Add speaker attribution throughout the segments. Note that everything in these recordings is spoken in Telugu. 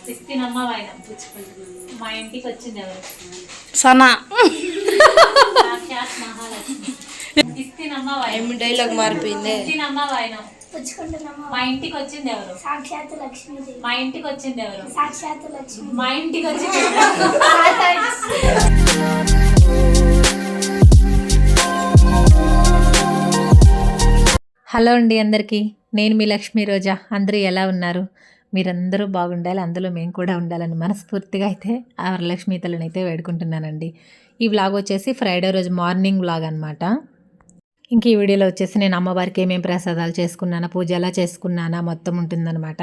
Speaker 1: ఇస్తినమ్మ వాయినం మా ఇంటికి వచ్చింది ఎవరు?
Speaker 2: సనా
Speaker 1: సాక్షాత్ మహాలక్ష్మి. ఇస్తినమ్మ వాయినం
Speaker 2: డైలాగ్ మారిపోయింది.
Speaker 1: ఇస్తినమ్మ వాయినం మా ఇంటికి వచ్చింది ఎవరు?
Speaker 3: సాక్షాత్ లక్ష్మి.
Speaker 1: మా ఇంటికి వచ్చింది ఎవరు?
Speaker 3: సాక్షాత్ లక్ష్మి.
Speaker 1: మా ఇంటికి వచ్చింది హలో అండి అందరికీ, నేను మీ లక్ష్మీ రోజా. అందరూ ఎలా ఉన్నారు? మీరందరూ బాగుండాలి, అందులో మేము కూడా ఉండాలని మనస్ఫూర్తిగా అయితే ఆ వరలక్ష్మీ తల్లిని అయితే వేడుకుంటున్నానండి. ఈ వ్లాగ్ వచ్చేసి ఫ్రైడే రోజు మార్నింగ్ వ్లాగ్ అనమాట. ఇంక ఈ వీడియోలో వచ్చేసి నేను అమ్మవారికి ఏమేమి ప్రసాదాలు చేసుకున్నానా, పూజ ఎలా చేసుకున్నానా మొత్తం ఉంటుందన్నమాట.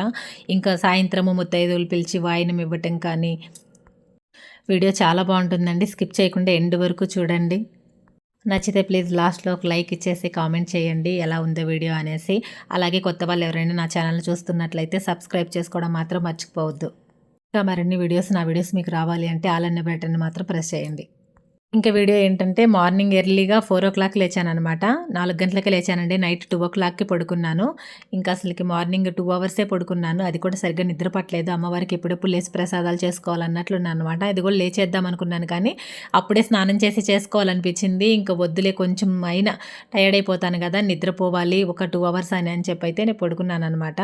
Speaker 1: ఇంకా సాయంత్రము ముత్తైదువులు పిలిచి వాయినం ఇవ్వటం కానీ వీడియో చాలా బాగుంటుందండి. స్కిప్ చేయకుండా ఎండ్ వరకు చూడండి. నచ్చితే ప్లీజ్ లాస్ట్లో ఒక లైక్ ఇచ్చేసి కామెంట్ చేయండి ఎలా ఉందో వీడియో అనేసి. అలాగే కొత్త వాళ్ళు ఎవరైనా నా ఛానల్ చూస్తున్నట్లయితే సబ్స్క్రైబ్ చేసుకోవడం మాత్రం మర్చిపోవద్దు. ఇంకా మరిన్ని నా వీడియోస్ మీకు రావాలి అంటే ఆల్ అనే బటన్ మాత్రం ప్రెస్ చేయండి. ఇంకా వీడియో ఏంటంటే మార్నింగ్ ఎర్లీగా 4 o'clock లేచాను అనమాట. 4 గంటలకే లేచానండి. నైట్ 2 o'clockకి పడుకున్నాను. ఇంకా అసలుకి మార్నింగ్ 2 hours పడుకున్నాను. అది కూడా సరిగ్గా నిద్ర పట్టలేదు. అమ్మవారికి ఎప్పుడెప్పుడు లేచి ప్రసాదాలు చేసుకోవాలన్నట్లున్నాను అనమాట. అది కూడా లేచేద్దాం అనుకున్నాను, కానీ అప్పుడే స్నానం చేసి చేసుకోవాలనిపించింది. ఇంకా వద్దులే, కొంచెం అయినా టైర్డ్ అయిపోతాను కదా, నిద్రపోవాలి ఒక 2 hours అని చెప్పి అయితే నేను పడుకున్నాను అనమాట.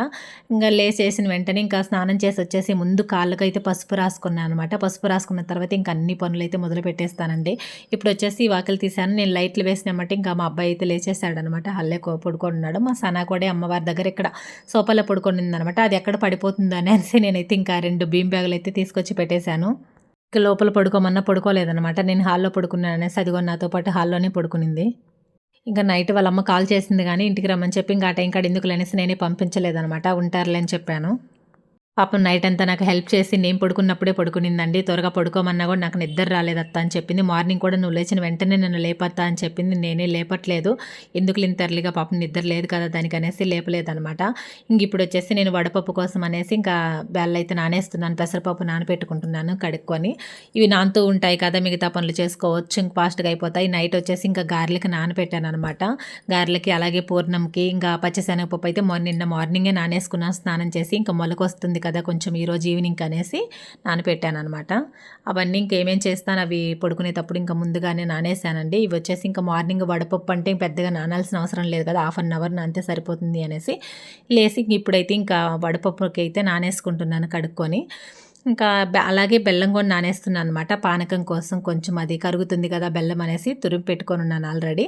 Speaker 1: ఇంకా లేచేసిన వెంటనే ఇంకా స్నానం చేసి వచ్చేసి ముందు కాళ్ళకైతే పసుపు రాసుకున్నాను అనమాట. పసుపు రాసుకున్న తర్వాత ఇంకా అన్ని పనులు అయితే మొదలు పెట్టేస్తానండి. ఇప్పుడు వచ్చేసి వాకిలు తీసాను. నేను లైట్లు వేసినామంటే ఇంకా మా అబ్బాయి అయితే లేచేసాడనమాట. హల్లే పడుకున్నాడు. మా సనా కూడా అమ్మవారి దగ్గర ఇక్కడ సోఫాలో పడుకునింది అనమాట. అది ఎక్కడ పడిపోతుందో అనేసి నేనైతే ఇంకా 2 బీమ్ బ్యాగులు అయితే తీసుకొచ్చి పెట్టేశాను. ఇంకా లోపల పడుకోమన్నా పడుకోలేదనమాట. నేను హాల్లో పడుకున్నాను అనేసి అదిగో నాతో పాటు హాల్లోనే పడుకునింది. ఇంకా నైట్ వాళ్ళ అమ్మ కాల్ చేసింది కానీ ఇంటికి రమ్మని చెప్పి ఇంకా ఆ టైం కాడ ఎందుకు లేనేసి నేనే పంపించలేదనమాట. ఉంటారులే అని చెప్పాను. పాపం నైట్ అంతా నాకు హెల్ప్ చేసి నేను పడుకున్నప్పుడే పడుకునిందండి. త్వరగా పడుకోమన్నా కూడా నాకు నిద్ర రాలేదత్తా అని చెప్పింది. మార్నింగ్ కూడా నువ్వు లేచిన వెంటనే నన్ను లేపత్తా అని చెప్పింది. నేనే లేపట్లేదు, ఎందుకు ఇంత ఎర్లీగా, పాపం నిద్ర లేదు కదా దానికి అనేసి లేపలేదనమాట. ఇంక ఇప్పుడు వచ్చేసి నేను వడపప్పు కోసం అనేసి ఇంకా బెల్ల అయితే నానేస్తున్నాను. పెసరపప్పు నానపెట్టుకుంటున్నాను కడుక్కొని. ఇవి నానుతూ ఉంటాయి కదా, మిగతా పనులు చేసుకోవచ్చు, ఇంక ఫాస్ట్గా అయిపోతాయి. నైట్ వచ్చేసి ఇంకా గారెలకి నానపెట్టాను అనమాట. గారెలకి అలాగే పూర్ణంకి ఇంకా పచ్చిశనగపప్పు అయితే నిన్న మార్నింగే నానేసుకున్నాను స్నానం చేసి. ఇంకా మొలకొస్తుంది కదా కొంచెం ఈరోజు ఈవినింగ్ అనేసి నానపెట్టాను అనమాట. అవన్నీ ఇంకేమేం చేస్తాను, అవి పడుకునేటప్పుడు ఇంకా ముందుగానే నానేసానండి. ఇవి వచ్చేసి ఇంకా మార్నింగ్ వడపప్పు అంటే పెద్దగా నానాల్సిన అవసరం లేదు కదా, 1/2 hour నానితే సరిపోతుంది అనేసి లేసి ఇప్పుడైతే ఇంకా వడపప్పుకి అయితే నానేసుకుంటున్నాను కడుక్కొని. ఇంకా అలాగే బెల్లం కూడా నానేస్తున్నాను అనమాట. పానకం కోసం కొంచెం అది కరుగుతుంది కదా బెల్లం అనేసి తురిమి పెట్టుకొని ఉన్నాను ఆల్రెడీ.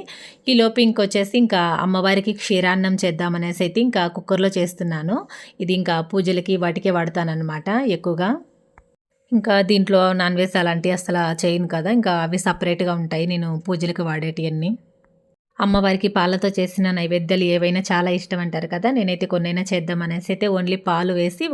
Speaker 1: ఈలోపు ఇంకొచ్చేసి ఇంకా అమ్మవారికి క్షీరాన్నం చేద్దామనేసి అయితే ఇంకా కుక్కర్లో చేస్తున్నాను. ఇది ఇంకా పూజలకి వాటికే వాడతానన్నమాట ఎక్కువగా. ఇంకా దీంట్లో నాన్ వెజ్ అలాంటివి అసలు చేయను కదా, ఇంకా అవి సపరేట్గా ఉంటాయి నేను పూజలకు వాడేటివన్నీ. అమ్మవారికి పాలతో చేసిన నైవేద్యాలు ఏవైనా చాలా ఇష్టం అంటారు కదా, నేనైతే కొన్నైనా చేద్దాం అనేసి అయితే ఓన్లీ పాలు వేసి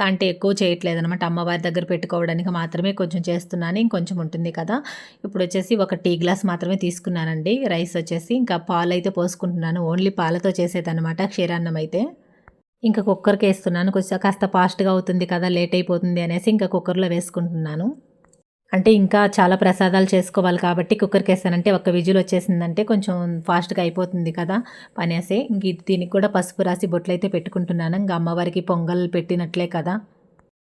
Speaker 1: అంటే ఎక్కువ చేయట్లేదు అనమాట. అమ్మవారి దగ్గర పెట్టుకోవడానికి మాత్రమే కొంచెం చేస్తున్నాను, ఇంకొంచెం ఉంటుంది కదా. ఇప్పుడు వచ్చేసి ఒక టీ గ్లాస్ మాత్రమే తీసుకున్నానండి. రైస్ వచ్చేసి ఇంకా పాలు అయితే పోసుకుంటున్నాను. ఓన్లీ పాలతో చేసేదనమాట క్షీరాన్నం అయితే. ఇంకా కుక్కర్కి వేస్తున్నాను. కొంచెం కాస్త ఫాస్ట్గా అవుతుంది కదా, లేట్ అయిపోతుంది అనేసి ఇంకా కుక్కర్లో వేసుకుంటున్నాను. అంటే ఇంకా చాలా ప్రసాదాలు చేసుకోవాలి కాబట్టి కుక్కర్కి వేస్తానంటే ఒక విజిల్ వచ్చేసిందంటే కొంచెం ఫాస్ట్గా అయిపోతుంది కదా పనేసి. ఇంక దీనికి కూడా పసుపు రాసి బొట్లు అయితే పెట్టుకుంటున్నాను. ఇంకా అమ్మవారికి పొంగల్ పెట్టినట్లే కదా,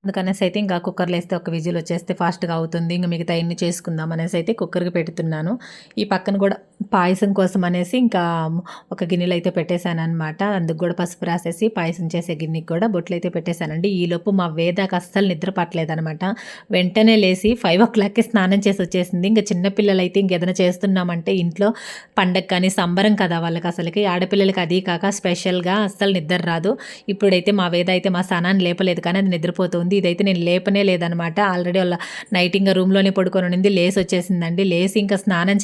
Speaker 1: అందుకనేసి అయితే ఇంకా కుక్కర్లో వేస్తే ఒక విజిల్ వచ్చేస్తే ఫాస్ట్గా అవుతుంది. ఇంకా మిగతా ఎన్ని చేసుకుందాం అనేసి అయితే కుక్కర్కి పెడుతున్నాను. ఈ పక్కన కూడా పాయసం కోసం అనేసి ఇంకా ఒక గిన్నెలు అయితే పెట్టేశాను అనమాట. అందుకు కూడా పసుపు రాసేసి పాయసం చేసే గిన్నెకి కూడా బొట్లు అయితే పెట్టేశానండి. ఈలోపు మా వేదాకి అస్సలు నిద్ర పట్టలేదనమాట. వెంటనే లేచి 5 o'clockకి స్నానం చేసి వచ్చేసింది. ఇంకా చిన్నపిల్లలు అయితే ఇంకేదైనా చేస్తున్నామంటే ఇంట్లో పండగ కానీ సంబరం కదా వాళ్ళకి, అసలుకి ఆడపిల్లలకి అది కాక స్పెషల్గా అస్సలు నిద్ర రాదు. ఇప్పుడైతే మా వేద అయితే మా సనాన్ని లేపలేదు కానీ అది నిద్రపోతుంది. ఇదైతే నేను లేపనే లేదనమాట. ఆల్రెడీ వాళ్ళ నైట్ ఇంకా రూమ్లోనే పడుకొని ఉండింది. లేసి వచ్చేసిందండి. లేసి ఇంకా స్నానం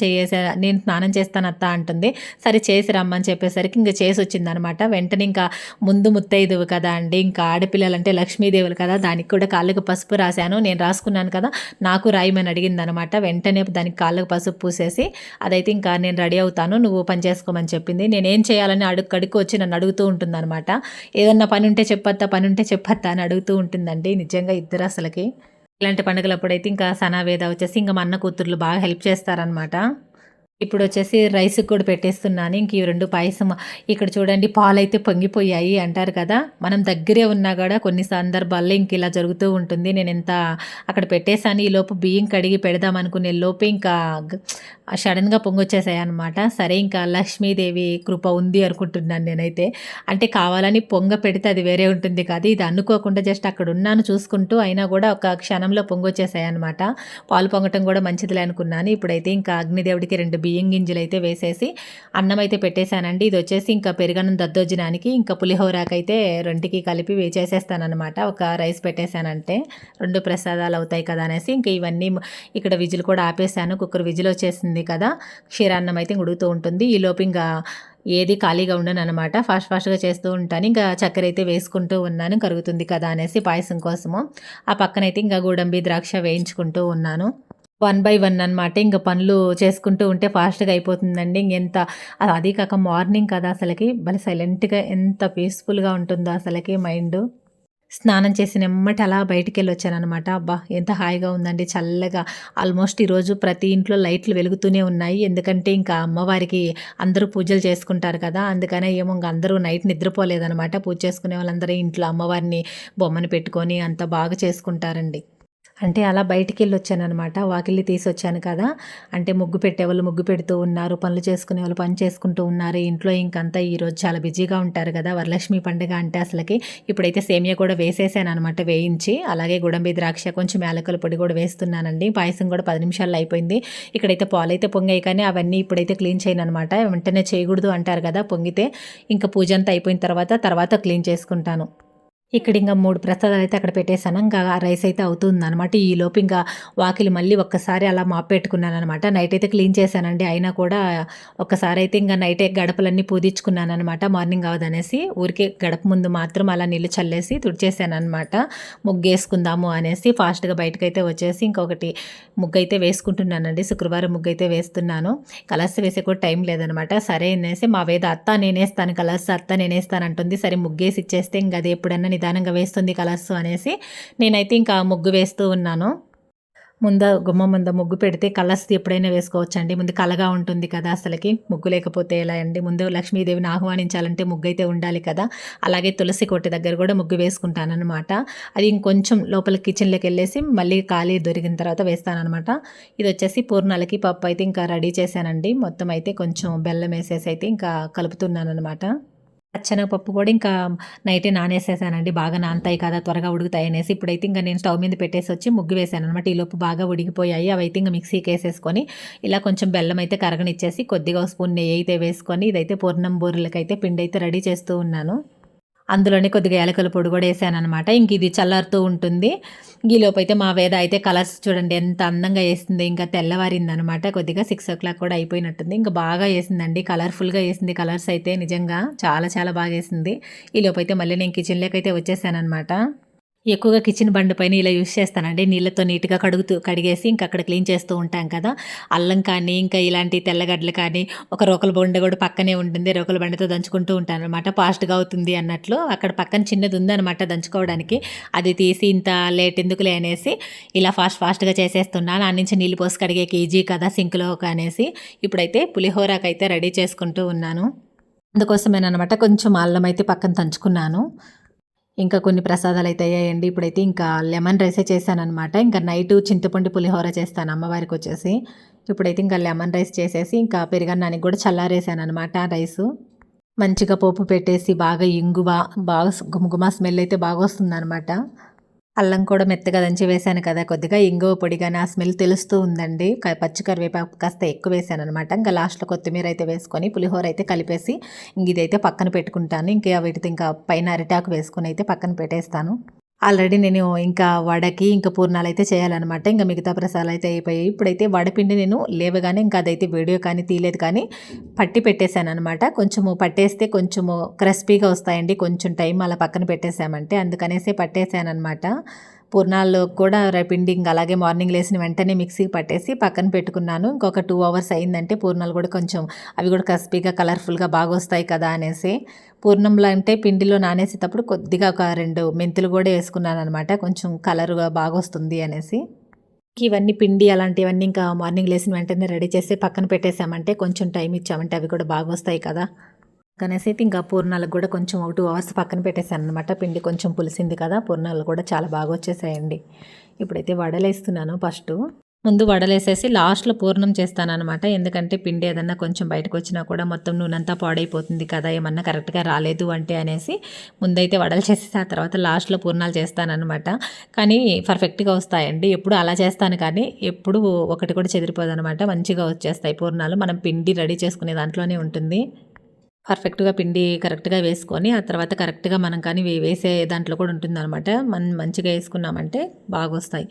Speaker 1: నేను స్నానం చేస్తాను అత్త అంటుంది. సరే చేసి రమ్మని చెప్పేసరికి ఇంకా చేసి వచ్చిందనమాట. వెంటనే ఇంకా ముందు ముత్తైదువు కదా అండి, ఇంకా ఆడపిల్లలు అంటే లక్ష్మీదేవులు కదా, దానికి కూడా కాళ్ళకు పసుపు రాశాను. నేను రాసుకున్నాను కదా, నాకు రాయమని అడిగిందనమాట. వెంటనే దానికి కాళ్ళకు పసుపు పూసేసి అదైతే ఇంకా నేను రెడీ అవుతాను, నువ్వు పని చేసుకోమని చెప్పింది. నేనేం చేయాలని అడుగు వచ్చి నన్ను అడుగుతూ ఉంటుందన్నమాట. ఏదన్నా పని ఉంటే చెప్పత్తా అని అడుగుతూ ఉంటుందండి. నిజంగా ఇద్దరు అసలుకి ఇలాంటి పండుగలప్పుడైతే ఇంకా సనా వేద వచ్చేసి ఇంకా మా అన్న కూతుర్లు బాగా హెల్ప్ చేస్తారనమాట. ఇప్పుడు వచ్చేసి రైస్కి కూడా పెట్టేస్తున్నాను. ఇంక ఈ 2 పాయసం ఇక్కడ చూడండి పాలైతే పొంగిపోయాయి అంటారు కదా! మనం దగ్గరే ఉన్నా కూడా కొన్ని సందర్భాల్లో ఇంక ఇలా జరుగుతూ ఉంటుంది. నేనింత అక్కడ పెట్టేసాను. ఈలోపు బియ్యం కడిగి పెడదాం అనుకునే లోపే ఇంకా సడన్‌గా పొంగొచ్చేసాయన్నమాట. సరే ఇంకా లక్ష్మీదేవి కృప ఉంది అనుకుంటున్నాను నేనైతే. అంటే కావాలని పొంగ పెడితే అది వేరే ఉంటుంది కాదు. ఇది అనుకోకుండా జస్ట్ అక్కడ ఉన్నాను చూసుకుంటూ అయినా కూడా ఒక క్షణంలో పొంగొచ్చేసాయన్నమాట. పాలు పొంగటం కూడా మంచిదిలే అనుకున్నాను. ఇప్పుడైతే ఇంకా అగ్నిదేవుడికి 2 బియ్యం గింజలైతే వేసేసి అన్నం అయితే పెట్టేశానండి. ఇది వచ్చేసి ఇంకా పెరుగన్నం దద్దోజనానికి ఇంకా పులిహోరకైతే రెండికి కలిపి చేసేస్తానన్నమాట. ఒక రైస్ పెట్టేశానంటే 2 ప్రసాదాలు అవుతాయి కదా అనేసి ఇంక ఇవన్నీ ఇక్కడ విజిల్ కూడా ఆపేసాను. కుక్కర్ విజిల్ వచ్చేసింది కదా! క్షీరాన్నం అయితే ఉడుకుతూ ఉంటుంది. ఈలోపు ఇంకా ఏది ఖాళీగా ఉండననమాట. ఫాస్ట్‌గా చేస్తూ ఉంటాను. ఇంకా చక్కెర అయితే వేసుకుంటూ ఉన్నాను. కరుగుతుంది కదా అనేసి పాయసం కోసము. ఆ పక్కనైతే ఇంకా గోడంబి, ద్రాక్ష వేయించుకుంటూ ఉన్నాను. 1 బై 1 అనమాట. ఇంక పనులు చేసుకుంటూ ఉంటే ఫాస్ట్‌గా అయిపోతుందండి. ఇంకెంత అది కాక మార్నింగ్ కదా అసలకి భలే సైలెంట్‌గా ఎంత పీస్‌ఫుల్‌గా ఉంటుందో అసలకి మైండు. స్నానం చేసిన ఎమ్మటే అలా బయటికెళ్ళొచ్చాననమాట. అబ్బా! ఎంత హాయిగా ఉందండి చల్లగా. ఆల్మోస్ట్ ఈరోజు ప్రతి ఇంట్లో లైట్లు వెలుగుతూనే ఉన్నాయి. ఎందుకంటే ఇంకా అమ్మవారికి అందరూ పూజలు చేసుకుంటారు కదా! అందుకనే ఏమో ఇంక అందరూ నైట్ నిద్రపోలేదనమాట. పూజ చేసుకునే వాళ్ళందరూ ఇంట్లో అమ్మవారిని బొమ్మను పెట్టుకొని అంత బాగా చేసుకుంటారండి. అంటే అలా బయటికెళ్ళొచ్చాననమాట. వాకిలి తీసొచ్చాను కదా! అంటే ముగ్గు పెట్టేవాళ్ళు ముగ్గు పెడుతూ ఉన్నారు. పనులు చేసుకునేవాళ్ళు పని చేసుకుంటూ ఉన్నారు. ఇంట్లో ఇంకంతా ఈరోజు చాలా బిజీగా ఉంటారు కదా! వరలక్ష్మి పండుగ అంటే అసలకి. ఇప్పుడైతే సేమియా కూడా వేసేసాననమాట వేయించి. అలాగే గోడంబి, ద్రాక్ష, కొంచెం యాలకుల పొడి కూడా వేస్తున్నానండి. పాయసం కూడా 10 నిమిషాల్లో అయిపోయింది. ఇక్కడైతే పాలైతే పొంగాయి కానీ అవన్నీ ఇప్పుడైతే క్లీన్ చేయననమాట. వెంటనే చేయకూడదు అంటారు కదా! పొంగితే. ఇంక పూజ అంతా అయిపోయిన తర్వాత క్లీన్ చేసుకుంటాను. ఇక్కడ ఇంక 3 ప్రసాదాలయితే అక్కడ పెట్టేసాను. ఇంకా ఆ రైస్ అయితే అవుతుందనమాట. ఈలోపు ఇంకా వాకిలి మళ్ళీ ఒక్కసారి అలా మాప్ పెట్టుకున్నాననమాట. నైట్ అయితే క్లీన్ చేశానండి. అయినా కూడా ఒక్కసారైతే ఇంక నైటే గడపలన్నీ పూదిచ్చుకున్నాననమాట. మార్నింగ్ అవ్వదనేసి. ఊరికే గడప ముందు మాత్రం అలా నీళ్ళు చల్లేసి తుడిచేసాననమాట. ముగ్గేసుకుందాము అనేసి ఫాస్ట్‌గా బయటకైతే వచ్చేసి ఇంకొకటి ముగ్గైతే వేసుకుంటున్నానండి. శుక్రవారం ముగ్గైతే వేస్తున్నాను. కలర్స్ వేసే కూడా టైం లేదనమాట. సరే అనేసి మా వేద అత్త నేనేస్తాను కలర్స్, అత్త నేనేస్తానంటుంది. సరే ముగ్గేసి ఇచ్చేస్తే ఇంక అది ఎప్పుడన్నా నిదానంగా వేస్తుంది కలర్స్ అనేసి నేనైతే ఇంకా ముగ్గు వేస్తూ ఉన్నాను. గుమ్మం ముంద ముగ్గు పెడితే కలర్స్ ఎప్పుడైనా వేసుకోవచ్చండి. ముందు కళగా ఉంటుంది కదా అసలకి. ముగ్గు లేకపోతే ఎలా అండి. ముందు లక్ష్మీదేవిని ఆహ్వానించాలంటే ముగ్గైతే ఉండాలి కదా! అలాగే తులసి కోట దగ్గర కూడా ముగ్గు వేసుకుంటాననమాట. అది ఇంకొంచెం లోపల కిచెన్‌లోకెళ్ళేసి మళ్ళీ ఖాళీ దొరికిన తర్వాత వేస్తాననమాట. ఇదొచ్చేసి పూర్ణాలకి పప్పు అయితే ఇంకా రెడీ చేశానండి. మొత్తం అయితే కొంచెం బెల్లం ఏసేసి అయితే ఇంకా కలుపుతున్నాననమాట. పచ్చెనగపప్పు కూడా ఇంకా నైటే నానేసేసానండి. బాగా నానతాయి కదా! త్వరగా ఉడుకుతాయనేసి. ఇప్పుడైతే ఇంక నేను స్టవ్ మీద పెట్టేసొచ్చి ముగ్గు వేశాననమాట. ఈలోపు బాగా ఉడికిపోయాయి. అవైతే ఇంక మిక్సీకేసేసుకొని ఇలా కొంచెం బెల్లం అయితే కరగనిచ్చేసి కొద్దిగా ఒక స్పూన్ నెయ్యయితే వేసుకొని ఇదైతే పూర్ణం బూరెలకైతే పిండైతే రెడీ చేస్తూ ఉన్నాను. అందులోనే కొద్దిగా యాలకుల పొడి కూడా ఏసాననమాట. ఇంక ఇది చల్లారుతూ ఉంటుంది. ఈలోపైతే మా వేద అయితే కలర్స్ చూడండి ఎంత అందంగా ఏసింది. ఇంకా తెల్లవారిందనమాట. కొద్దిగా 6:00 కూడా అయిపోయినట్టుంది. ఇంక బాగా ఏసిందండి. కలర్‌ఫుల్‌గా ఏసింది కలర్స్ అయితే నిజంగా. చాలా చాలా బాగేసింది. ఈలోపైతే మళ్ళీ నేను కిచెన్‌లోకైతే వచ్చేసాననమాట. ఎక్కువగా కిచెన్ బండ పైన ఇలా యూజ్ చేస్తానండి. నీళ్ళతో నీట్‌గా కడిగేసి ఇంక అక్కడ క్లీన్ చేస్తూ ఉంటాం కదా! అల్లం కానీ, ఇంకా ఇలాంటి తెల్లగడ్డలు కానీ, ఒక రోకలి బండ కూడా పక్కనే ఉంటుంది. రోకలి బండతో దంచుకుంటూ ఉంటాననమాట. ఫాస్ట్‌గా అవుతుంది అన్నట్లు. అక్కడ పక్కన చిన్నది ఉందనమాట దంచుకోవడానికి. అది తీసి ఇంత లేట్ ఎందుకులే అనేసి ఇలా ఫాస్ట్‌గా చేసేస్తున్నాను. ఆ నుంచి నీళ్ళు పోసి కడిగేకి ఈజీ కదా సింక్‌లోకి అనేసి. ఇప్పుడైతే పులిహోరకైతే రెడీ చేసుకుంటూ ఉన్నాను. అందుకోసమేననమాట కొంచెం అల్లం అయితే పక్కన దంచుకున్నాను. ఇంకా కొన్ని ప్రసాదాలైతే అయ్యాయండి. ఇప్పుడైతే ఇంకా లెమన్ రైసే చేశాననమాట. ఇంకా నైటు చింతపండు పులిహోర చేస్తాను అమ్మవారికొచ్చేసి. ఇప్పుడైతే ఇంకా లెమన్ రైస్ చేసేసి ఇంకా పెరుగన్నానికి కూడా చల్లారేసాననమాట రైసు. మంచిగా పోపు పెట్టేసి బాగా ఇంగువ బాగా గుమగుమ స్మెల్ అయితే బాగొస్తుందనమాట. అల్లం కూడా మెత్తగా దంచి వేశాను కదా! కొద్దిగా ఇంగువ పొడి గాని ఆ స్మెల్ తెలుస్తూ ఉందండి. పచ్చి కరివేపాకు కాస్త ఎక్కువ వేశాననమాట. ఇంకా లాస్ట్‌లో కొత్తిమీర అయితే వేసుకొని పులిహోర అయితే కలిపేసి ఇదైతే పక్కన పెట్టుకుంటాను. ఇంకా వీటితో ఇంకా పైన అరిటాకు వేసుకొని అయితే పక్కన పెట్టేస్తాను. ఆల్రెడీ నేను ఇంకా వడకి ఇంకా పూర్ణాలైతే చేయాలనమాట. ఇంక మిగతా ప్రసాదాలైతే అయిపోయాయి. ఇప్పుడైతే వడపిండి నేను లేవగానే ఇంకా అదైతే వీడియో కానీ తీయలేదు కానీ పట్టి పెట్టేశాననమాట. కొంచెము పట్టేస్తే కొంచెము క్రిస్పీగా వస్తాయండి. కొంచెం టైం అలా పక్కన పెట్టేసామంటే అందుకనేసి పట్టేసాననమాట. పూర్ణాల్లో కూడా పిండి ఇంక అలాగే మార్నింగ్ లేసిన వెంటనే మిక్సీకి పట్టేసి పక్కన పెట్టుకున్నాను. ఇంకొక 2 అవర్స్ అయిందంటే పూర్ణాలు కూడా కొంచెం అవి కూడా క్రిస్పీగా కలర్ఫుల్‌గా బాగొస్తాయి కదా అనేసి. పూర్ణంలో అంటే పిండిలో నానేసేటప్పుడు కొద్దిగా ఒక 2 మెంతులు కూడా వేసుకున్నాననమాట. కొంచెం కలర్‌గా బాగొస్తుంది అనేసి. ఇవన్నీ పిండి అలాంటివన్నీ ఇంకా మార్నింగ్ లేసిన వెంటనే రెడీ చేసి పక్కన పెట్టేసామంటే కొంచెం టైం ఇచ్చామంటే అవి కూడా బాగా వస్తాయి కదా అనేసి అయితే ఇంకా పూర్ణాలకు కూడా కొంచెం 2 అవర్స్ పక్కన పెట్టేశాను అనమాట. పిండి కొంచెం పులిసింది కదా, పూర్ణాలు కూడా చాలా బాగా వచ్చేసాయండి. ఇప్పుడైతే వడలేస్తున్నాను. ముందు వడలేసేసి లాస్ట్లో పూర్ణం చేస్తానన్నమాట. ఎందుకంటే పిండి ఏదన్నా కొంచెం బయటకు వచ్చినా కూడా మొత్తం నూనెంతా పాడైపోతుంది కదా, ఏమన్నా కరెక్ట్గా రాలేదు అంటే అనేసి ముందైతే వడలు చేసేసి ఆ తర్వాత లాస్ట్లో పూర్ణాలు చేస్తానన్నమాట. కానీ పర్ఫెక్ట్గా వస్తాయండి. ఎప్పుడు అలా చేస్తాను కానీ ఎప్పుడు ఒకటి కూడా చెదిరిపోదు అనమాట. మంచిగా వచ్చేస్తాయి పూర్ణాలు. మనం పిండి రెడీ చేసుకునే దాంట్లోనే ఉంటుంది. పర్ఫెక్ట్గా పిండి కరెక్ట్గా వేసుకొని ఆ తర్వాత కరెక్ట్గా మనం కానీ వేసే దాంట్లో కూడా ఉంటుందన్నమాట. మంచిగా వేసుకున్నామంటే బాగా వస్తాయి.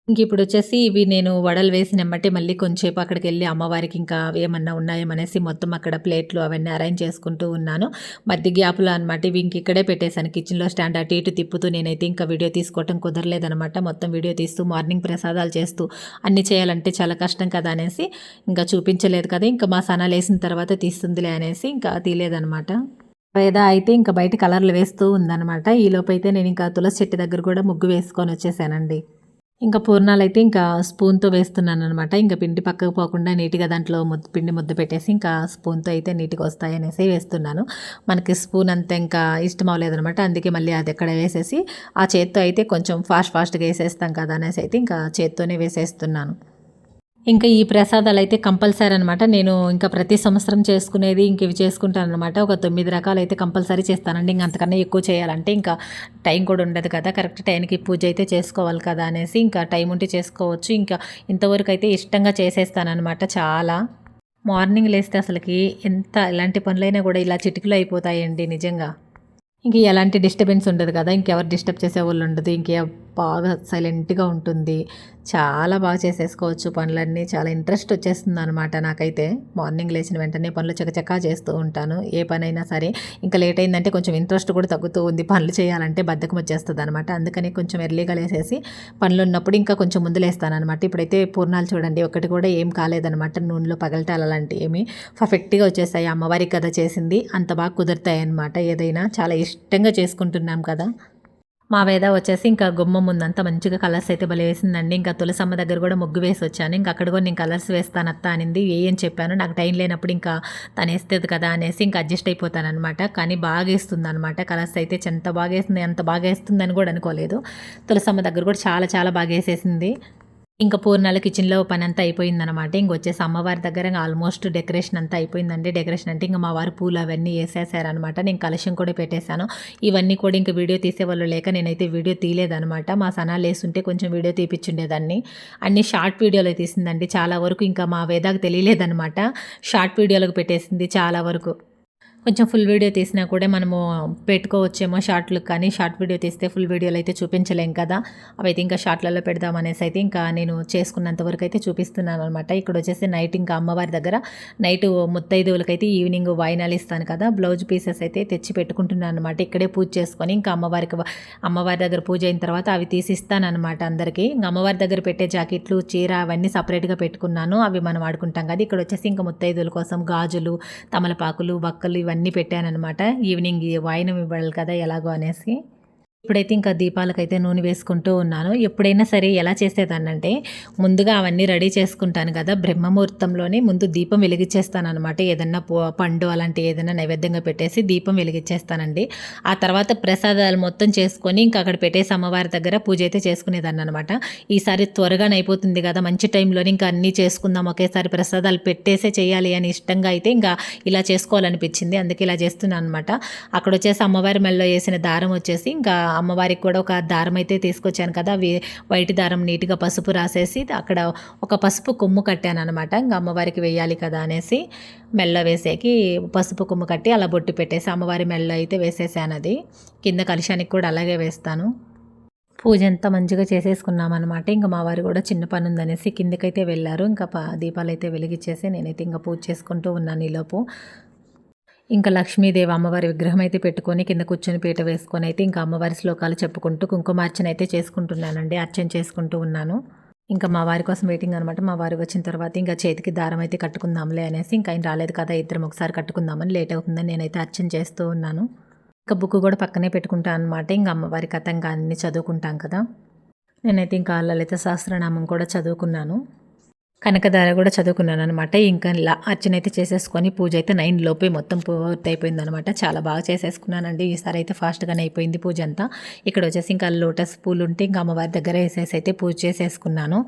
Speaker 1: ఇంక ఇప్పుడు వచ్చేసి ఇవి నేను వడలు వేసినమ్మటే మళ్ళీ కొంచెంసేపు అక్కడికి వెళ్ళి అమ్మవారికి ఇంకా ఏమన్నా ఉన్నాయేమనేసి మొత్తం అక్కడ ప్లేట్లు అవన్నీ అరేంజ్ చేసుకుంటూ ఉన్నాను. మధ్య గ్యాప్లో అనమాట. ఇవి ఇంక ఇక్కడే పెట్టేశాను కిచెన్లో స్టాండ్ అటు ఇటు తిప్పుతూ. నేనైతే ఇంకా వీడియో తీసుకోవటం కుదరలేదనమాట. మొత్తం వీడియో తీస్తూ మార్నింగ్ ప్రసాదాలు చేస్తూ అన్నీ చేయాలంటే చాలా కష్టం కదా అనేసి ఇంకా చూపించలేదు కదా, ఇంకా మా సనాలు వేసిన తర్వాత తీస్తుందిలే అనేసి ఇంకా తీయలేదనమాట. వేద అయితే ఇంకా బయట కలర్లు వేస్తూ ఉందనమాట. ఈలోపు అయితే నేను ఇంకా తులసి చెట్టు దగ్గర కూడా ముగ్గు వేసుకొని వచ్చేసానండి. ఇంకా పూర్ణాలైతే ఇంకా స్పూన్తో వేస్తున్నాననమాట. ఇంకా పిండి పక్కకు పోకుండా నీట్గా దాంట్లో పిండి ముద్ద పెట్టేసి ఇంకా స్పూన్తో అయితే నీట్గా వస్తాయనేసి వేస్తున్నాను. మనకి స్పూన్ అంతా ఇంకా ఇష్టం అవ్వలేదనమాట. అందుకే మళ్ళీ అది ఎక్కడ వేసేసి ఆ చేత్తో అయితే కొంచెం ఫాస్ట్గా వేసేస్తాం కదా అనేసి అయితే ఇంకా చేత్తోనే వేసేస్తున్నాను. ఇంకా ఈ ప్రసాదాలు అయితే కంపల్సరీ అనమాట. నేను ఇంకా ప్రతి సంవత్సరం చేసుకునేది ఇంక ఇవి చేసుకుంటాను అనమాట. ఒక 9 రకాలు అయితే కంపల్సరీ చేస్తానండి. ఇంక అంతకన్నా ఎక్కువ చేయాలంటే ఇంకా టైం కూడా ఉండదు కదా, కరెక్ట్ టైంకి పూజ అయితే చేసుకోవాలి కదా అనేసి ఇంకా టైం ఉంటే చేసుకోవచ్చు. ఇంకా ఇంతవరకు అయితే ఇష్టంగా చేసేస్తానమాట. చాలా మార్నింగ్ లేస్తే అసలుకి ఎలాంటి పనులైనా కూడా ఇలా చిటికలు అయిపోతాయండి నిజంగా. ఇంక ఎలాంటి డిస్టర్బెన్స్ ఉండదు కదా, ఇంకెవరు డిస్టర్బ్ చేసేవాళ్ళు ఉండదు. బాగా సైలెంట్గా ఉంటుంది. చాలా బాగా చేసేసుకోవచ్చు పనులన్నీ. చాలా ఇంట్రెస్ట్ వచ్చేస్తుంది అనమాట నాకైతే. మార్నింగ్ లేచిన వెంటనే పనులు చకచకా చేస్తూ ఉంటాను. ఏ పనైనా సరే ఇంకా లేట్ అయిందంటే కొంచెం ఇంట్రెస్ట్ కూడా తగ్గుతూ ఉంది. పనులు చేయాలంటే బద్ధకం వచ్చేస్తుంది అనమాట. అందుకని కొంచెం ఎర్లీగా లేసేసి పనులు ఉన్నప్పుడు ఇంకా కొంచెం ముందు లేస్తాను అనమాట. ఇప్పుడైతే పూర్ణాలు చూడండి, ఒకటి కూడా ఏం కాలేదనమాట. నూనెలో పగలటాలు అలాంటివి ఏమి పర్ఫెక్ట్గా వచ్చేసాయి. అమ్మవారికి కదా చేసింది, అంత బాగా కుదురుతాయి అనమాట. ఏదైనా చాలా ఇష్టంగా చేసుకుంటున్నాం కదా. మా వేద వచ్చేసి ఇంకా గుమ్మం ముందంతా మంచిగా కలర్స్ అయితే భలే వేసిందండి. ఇంకా తులసమ్మ దగ్గర కూడా ముగ్గు వేసి వచ్చాను. ఇంకా అక్కడ కూడా నేను కలర్స్ వేస్తాను అత్త అనింది. ఏం చెప్పాను, నాకు టైం లేనప్పుడు ఇంకా తను వేస్తుంది కదా అనేసి ఇంకా అడ్జస్ట్ అయిపోతాను అనమాట. కానీ బాగా వేస్తుంది అనమాట కలర్స్ అయితే. ఎంత బాగా వేస్తుంది, ఎంత బాగా వేస్తుందని కూడా అనుకోలేదు. తులసమ్మ దగ్గర కూడా చాలా చాలా బాగా వేసేసింది. ఇంకా పూర్ణాల కిచెన్లో పని అంతా అయిపోయిందనమాట. ఇంకొచ్చేసి అమ్మవారి దగ్గర ఆల్మోస్ట్ డెకరేషన్ అంతా అయిపోయిందండి. డెకరేషన్ అంటే ఇంకా మా వారు పూలు అవన్నీ వేసేసారనమాట. నేను కలశం కూడా పెట్టేశాను. ఇవన్నీ కూడా ఇంకా వీడియో తీసేవాళ్ళు లేక నేనైతే వీడియో తీయలేదనమాట. మా సనాలు వేస్తుంటే కొంచెం వీడియో తీపిచ్చుండేదాన్ని. అన్ని షార్ట్ వీడియోలో తీసిందండి చాలా వరకు. ఇంకా మా వేదాకు తెలియలేదనమాట, షార్ట్ వీడియోలకు పెట్టేసింది చాలా వరకు. కొంచెం ఫుల్ వీడియో తీసినా కూడా మనము పెట్టుకోవచ్చేమో షార్ట్లు, కానీ షార్ట్ వీడియో తీస్తే ఫుల్ వీడియోలు అయితే చూపించలేం కదా. అవైతే ఇంకా షార్ట్లలో పెడదాం అనేసి అయితే ఇంకా నేను చేసుకున్నంత వరకు అయితే చూపిస్తున్నాను అనమాట. ఇక్కడ వచ్చేసి నైట్ ఇంకా అమ్మవారి దగ్గర నైట్ ముత్తైదువులకైతే ఈవినింగ్ వాయినాలు ఇస్తాను కదా, బ్లౌజ్ పీసెస్ అయితే తెచ్చి పెట్టుకుంటున్నాను అనమాట. ఇక్కడే పూజ చేసుకొని ఇంకా అమ్మవారి దగ్గర పూజ అయిన తర్వాత అవి తీసి ఇస్తాను అనమాట అందరికీ. ఇంకా అమ్మవారి దగ్గర పెట్టే జాకెట్లు, చీర అవన్నీ సపరేట్గా పెట్టుకున్నాను. అవి మనం వాడుకుంటాం కదా. ఇక్కడ వచ్చేసి ఇంకా ముత్తైదువుల కోసం గాజులు, తమలపాకులు, వక్కలు ఇవన్నీ పెట్టానన్నమాట. ఈవినింగ్ వాయినం ఇవ్వాలి కదా ఎలాగో అనేసి. ఇప్పుడైతే ఇంకా దీపాలకైతే నూనె వేసుకుంటూ ఉన్నాను. ఎప్పుడైనా సరే ఎలా చేసేదాన్నంటే ముందుగా అవన్నీ రెడీ చేసుకుంటాను కదా, బ్రహ్మముహూర్తంలోనే ముందు దీపం వెలిగించేస్తాను అనమాట. ఏదన్నా పండు అలాంటి ఏదైనా నైవేద్యంగా పెట్టేసి దీపం వెలిగించేస్తానండి. ఆ తర్వాత ప్రసాదాలు మొత్తం చేసుకొని ఇంకా అక్కడ పెట్టేసి అమ్మవారి దగ్గర పూజ అయితే చేసుకునేదాన్ని అనమాట. ఈసారి త్వరగానే అయిపోతుంది కదా, మంచి టైంలోనే ఇంకా అన్నీ చేసుకుందాం, ఒకేసారి ప్రసాదాలు పెట్టేసే చేయాలి అని ఇష్టంగా అయితే ఇంకా ఇలా చేసుకోవాలనిపించింది. అందుకే ఇలా చేస్తున్నాను అనమాట. అక్కడ వచ్చేసి అమ్మవారి మెడలో వేసిన దారం వచ్చేసి ఇంకా అమ్మవారికి కూడా ఒక దారం అయితే తీసుకొచ్చాను కదా, వైట్ దారం నీట్గా పసుపు రాసేసి అక్కడ ఒక పసుపు కొమ్ము కట్టాను అనమాట. ఇంకా అమ్మవారికి వేయాలి కదా అనేసి మెల్ల వేసేకి పసుపు కొమ్ము కట్టి అలా బొట్టు పెట్టేసి అమ్మవారి మెల్ల అయితే వేసేసాను. అది కింద కలశానికి కూడా అలాగే వేస్తాను. పూజ అంతా మంచిగా చేసేసుకున్నామన్నమాట. ఇంకా మా వారు కూడా చిన్న పని ఉందనేసి కిందకైతే వెళ్ళారు. ఇంకా దీపాలు అయితే వెలిగించేసి నేనైతే ఇంకా పూజ చేసుకుంటూ ఉన్నాను. ఈలోపు ఇంకా లక్ష్మీదేవి అమ్మవారి విగ్రహం అయితే పెట్టుకొని కింద కూర్చొని పీట వేసుకొని అయితే ఇంకా అమ్మవారి శ్లోకాలు చెప్పుకుంటూ కుంకుమార్చన అయితే చేసుకుంటున్నానండి. అర్చన చేసుకుంటూ ఉన్నాను. ఇంకా మా వారి కోసం వెయిటింగ్ అనమాట. మా వారు వచ్చిన తర్వాత ఇంకా చేతికి దారం అయితే కట్టుకుందాంలే అనేసి, ఇంకా ఆయన రాలేదు కదా, ఇద్దరం ఒకసారి కట్టుకుందామని లేట్ అవుతుందని నేనైతే అర్చన చేస్తూ ఉన్నాను. ఇంకా బుక్ కూడా పక్కనే పెట్టుకుంటాను అనమాట. ఇంకా అమ్మవారి కథంగా అన్నీ చదువుకుంటాం కదా. నేనైతే ఇంకా లలిత సహస్రనామం కూడా చదువుకున్నాను, కనకధార కూడా చదువుకున్నాను అనమాట. ఇంకా ఇలా అర్చన అయితే చేసేసుకొని పూజ అయితే 9 లోపే మొత్తం పూర్తి అయిపోయింది అనమాట. చాలా బాగా చేసేసుకున్నానండి. ఈసారి అయితే ఫాస్ట్గానే అయిపోయింది పూజ అంతా. ఇక్కడ వచ్చేసి ఇంకా లోటస్ పూలు ఉంటే ఇంకా అమ్మవారి దగ్గర వేసేసి అయితే పూజ చేసేసుకున్నాను.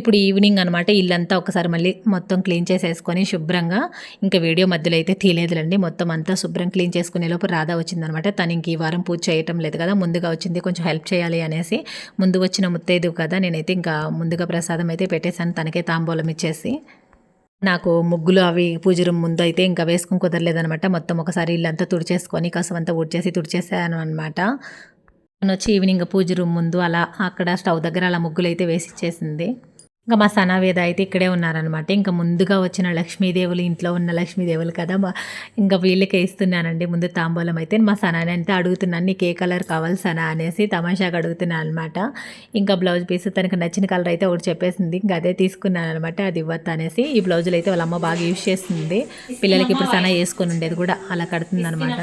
Speaker 1: ఇప్పుడు ఈవినింగ్ అనమాట. ఇల్లంతా ఒకసారి మళ్ళీ మొత్తం క్లీన్ చేసేసుకొని శుభ్రంగా, ఇంకా వీడియో మధ్యలో అయితే తీయలేదులండి, మొత్తం అంతా శుభ్రం క్లీన్ చేసుకునే లోపు రాధా వచ్చిందనమాట. తను ఇంక ఈ వారం పూజ చేయటం లేదు కదా, ముందుగా వచ్చింది, కొంచెం హెల్ప్ చేయాలి అనేసి ముందు వచ్చిన ముత్తైదు కదా, నేనైతే ఇంకా ముందుగా ప్రసాదం అయితే పెట్టేశాను తనకే తాంబూలం ఇచ్చేసి. నాకు ముగ్గులు అవి పూజ రూమ్ ముందు అయితే ఇంకా వేసుకుని కుదరలేదనమాట. మొత్తం ఒకసారి ఇల్లంతా తుడిచేసుకొని కసవంతా ఊడ్చేసి తుడిచేసాను అనమాట. తను వచ్చి ఈవినింగ్ పూజ రూమ్ ముందు అలా అక్కడ స్టవ్ దగ్గర అలా ముగ్గులు అయితే వేసి ఇచ్చేసింది. ఇంకా మా సనావేద అయితే ఇక్కడే ఉన్నారనమాట. ఇంకా ముందుగా వచ్చిన లక్ష్మీదేవులు, ఇంట్లో ఉన్న లక్ష్మీదేవులు కదా, ఇంకా వీళ్ళకే ఇస్తున్నానండి ముందు తాంబూలం అయితే. మా సనాని అంతా అడుగుతున్నాను, నీకు ఏ కలర్ కావాలి సనా అనేసి తమాషాగా అడుగుతున్నాను అనమాట. ఇంకా బ్లౌజ్ పీస్ తనకు నచ్చిన కలర్ అయితే ఒకటి చెప్పేసింది, ఇంకా అదే తీసుకున్నాను అనమాట, అది ఇవ్వద్దు అనేసి. ఈ బ్లౌజులు అయితే వాళ్ళ అమ్మ బాగా యూజ్ చేస్తుంది, పిల్లలకి ఇప్పుడు సనా వేసుకొని ఉండేది కూడా అలా కడుతుంది అనమాట.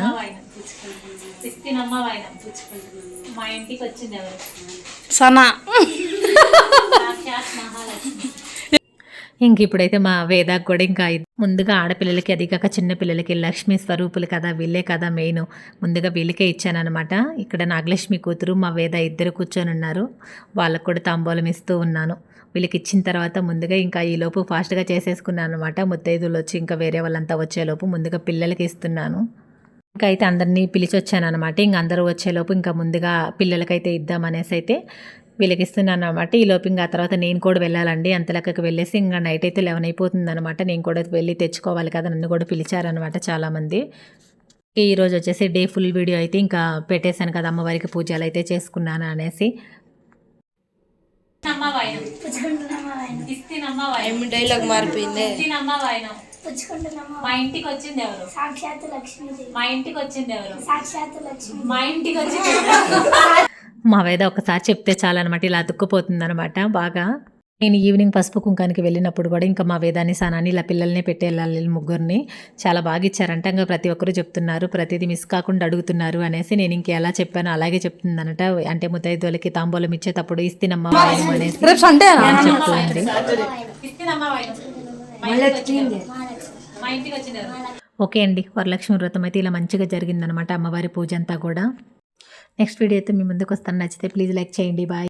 Speaker 1: మా ఇంటికి వచ్చింది ఎవరు?
Speaker 2: సనా.
Speaker 1: ఇంక ఇప్పుడైతే మా వేదాకు కూడా ఇంకా ముందుగా ఆడపిల్లలకి, అది కాక చిన్న పిల్లలకి లక్ష్మీ స్వరూపులు కదా వీళ్ళే కదా మెయిన్, ముందుగా వీళ్ళకే ఇచ్చానమాట. ఇక్కడ నాగలక్ష్మి కూతురు మా వేద ఇద్దరు కూర్చొని ఉన్నారు, వాళ్ళకు కూడా తాంబూలం ఇస్తూ ఉన్నాను. వీళ్ళకి ఇచ్చిన తర్వాత ముందుగా ఇంకా ఈలోపు ఫాస్ట్గా చేసేసుకున్నాను అనమాట. ముత్తైదులు వచ్చి ఇంకా వేరే వాళ్ళంతా వచ్చేలోపు ముందుగా పిల్లలకి ఇస్తున్నాను. ఇంకా అయితే అందరినీ పిలిచి వచ్చాను అనమాట. ఇంక అందరూ వచ్చేలోపు ఇంకా ముందుగా పిల్లలకైతే ఇద్దామనేసి అయితే వీళ్ళకి ఇస్తున్నాను అనమాట. ఈ లోపు ఇంకా ఆ తర్వాత నేను కూడా వెళ్ళాలండి, అంతలెక్కకి వెళ్ళేసి ఇంకా నైట్ అయితే 11 అయిపోతుంది అనమాట. నేను కూడా వెళ్ళి తెచ్చుకోవాలి కదా, నన్ను కూడా పిలిచారనమాట చాలామంది. ఈరోజు వచ్చేసి డే ఫుల్ వీడియో అయితే ఇంకా పెట్టేశాను కదా, అమ్మవారికి పూజలు అయితే చేసుకున్నాను అనేసి.
Speaker 2: ఏమి డైలాగ్ మారిపోయింది.
Speaker 3: పుచ్చుకుంటున్నామా?
Speaker 1: మా ఇంటికి వచ్చింది ఎవరు?
Speaker 3: సాక్షాత్తు లక్ష్మీదేవి.
Speaker 1: మా ఇంటికి వచ్చింది ఎవరు?
Speaker 3: సాక్షాత్తు లక్ష్మీ.
Speaker 1: మా ఇంటికి వచ్చింది మా వేద ఒకసారి చెప్తే చాలన్నమాట, ఇలా అతుక్కుపోతుంది అనమాట బాగా. నేను ఈవినింగ్ పసుపు కుంకానికి వెళ్ళినప్పుడు కూడా ఇంకా మా వేదాన్ని సనాని ఇలా పిల్లల్ని పెట్టి వెళ్ళాలి, ముగ్గురిని చాలా బాగా ఇచ్చారంట. ఇంకా ప్రతి ఒక్కరు చెప్తున్నారు, ప్రతిదీ మిస్ కాకుండా అడుగుతున్నారు అనేసి. నేను ఇంక ఎలా చెప్పానో అలాగే చెప్తుందనట. అంటే ముత్తైదులకి తాంబూలం ఇచ్చేటప్పుడు ఇస్తినమ్మ వాయనం అనేసి చెప్తుంది. ఓకే అండి, వరలక్ష్మి వ్రతం అయితే ఇలా మంచిగా జరిగిందనమాట, అమ్మవారి పూజ అంతా కూడా. నెక్స్ట్ వీడియో అయితే మీ ముందుకు వస్తాను, నచ్చితే ప్లీజ్ లైక్ చేయండి. బాయ్.